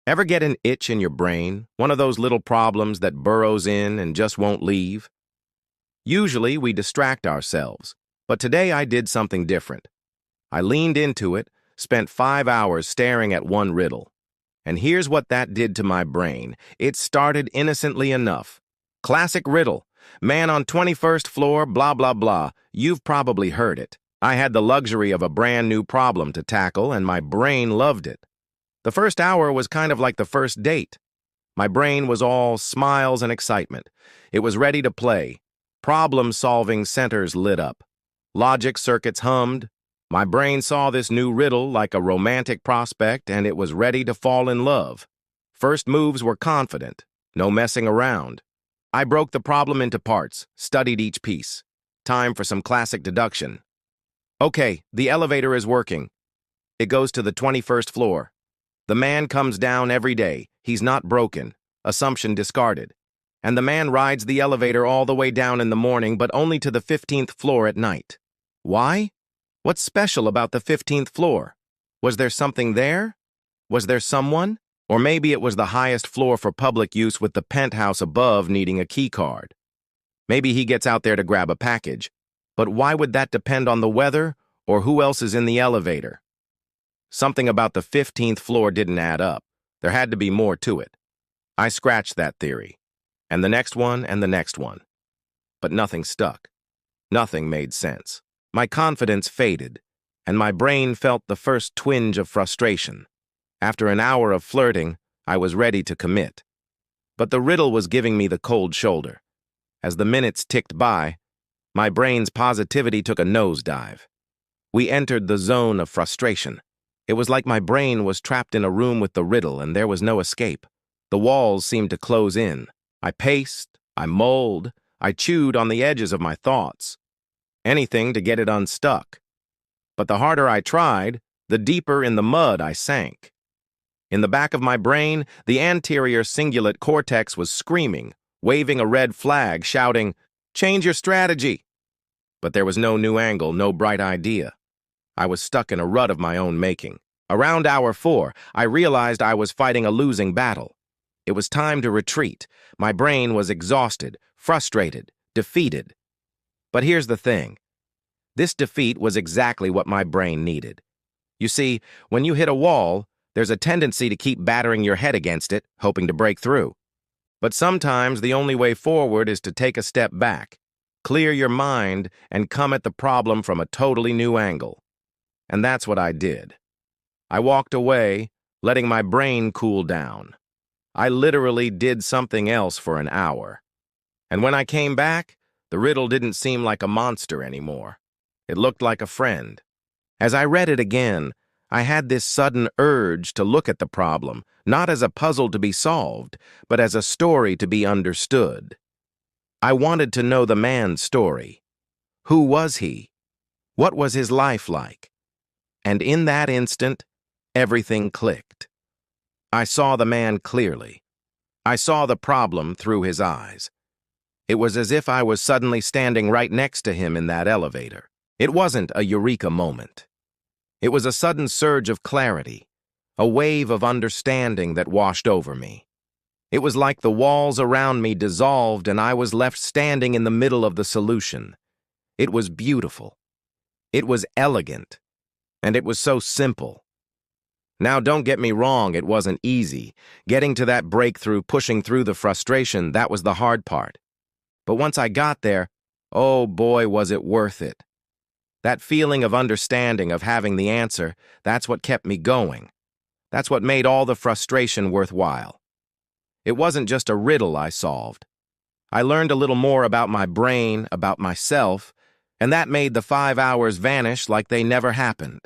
Ever get an itch in your brain, one of those little problems that burrows in and just won't leave? Usually we distract ourselves, but today I did something different. I leaned into it, spent 5 hours staring at one riddle. And here's what that did to my brain. It started innocently enough. Classic riddle. Man on 21st floor, blah, blah, blah. You've probably heard it. I had the luxury of a brand new problem to tackle, and my brain loved it. The first hour was kind of like the first date. My brain was all smiles and excitement. It was ready to play. Problem-solving centers lit up. Logic circuits hummed. My brain saw this new riddle like a romantic prospect, and it was ready to fall in love. First moves were confident. No messing around. I broke the problem into parts, studied each piece. Time for some classic deduction. Okay, the elevator is working. It goes to the 21st floor. The man comes down every day. He's not broken. Assumption discarded. And the man rides the elevator all the way down in the morning, but only to the 15th floor at night. Why? What's special about the 15th floor? Was there something there? Was there someone? Or maybe it was the highest floor for public use with the penthouse above needing a key card. Maybe he gets out there to grab a package. But why would that depend on the weather or who else is in the elevator? Something about the 15th floor didn't add up. There had to be more to it. I scratched that theory. And the next one and the next one. But nothing stuck. Nothing made sense. My confidence faded, and my brain felt the first twinge of frustration. After an hour of flirting, I was ready to commit. But the riddle was giving me the cold shoulder. As the minutes ticked by, my brain's positivity took a nosedive. We entered the zone of frustration. It was like my brain was trapped in a room with the riddle and there was no escape. The walls seemed to close in. I paced, I mulled, I chewed on the edges of my thoughts. Anything to get it unstuck. But the harder I tried, the deeper in the mud I sank. In the back of my brain, the anterior cingulate cortex was screaming, waving a red flag, shouting, "Change your strategy!" But there was no new angle, no bright idea. I was stuck in a rut of my own making. Around hour 4, I realized I was fighting a losing battle. It was time to retreat. My brain was exhausted, frustrated, defeated. But here's the thing. This defeat was exactly what my brain needed. You see, when you hit a wall, there's a tendency to keep battering your head against it, hoping to break through. But sometimes the only way forward is to take a step back, clear your mind, and come at the problem from a totally new angle. And that's what I did. I walked away, letting my brain cool down. I literally did something else for an hour. And when I came back, the riddle didn't seem like a monster anymore. It looked like a friend. As I read it again, I had this sudden urge to look at the problem, not as a puzzle to be solved, but as a story to be understood. I wanted to know the man's story. Who was he? What was his life like? And in that instant, everything clicked. I saw the man clearly. I saw the problem through his eyes. It was as if I was suddenly standing right next to him in that elevator. It wasn't a eureka moment. It was a sudden surge of clarity, a wave of understanding that washed over me. It was like the walls around me dissolved and I was left standing in the middle of the solution. It was beautiful. It was elegant. And it was so simple. Now, don't get me wrong, it wasn't easy. Getting to that breakthrough, pushing through the frustration, that was the hard part. But once I got there, oh boy, was it worth it. That feeling of understanding, of having the answer, that's what kept me going. That's what made all the frustration worthwhile. It wasn't just a riddle I solved. I learned a little more about my brain, about myself, and that made the 5 hours vanish like they never happened.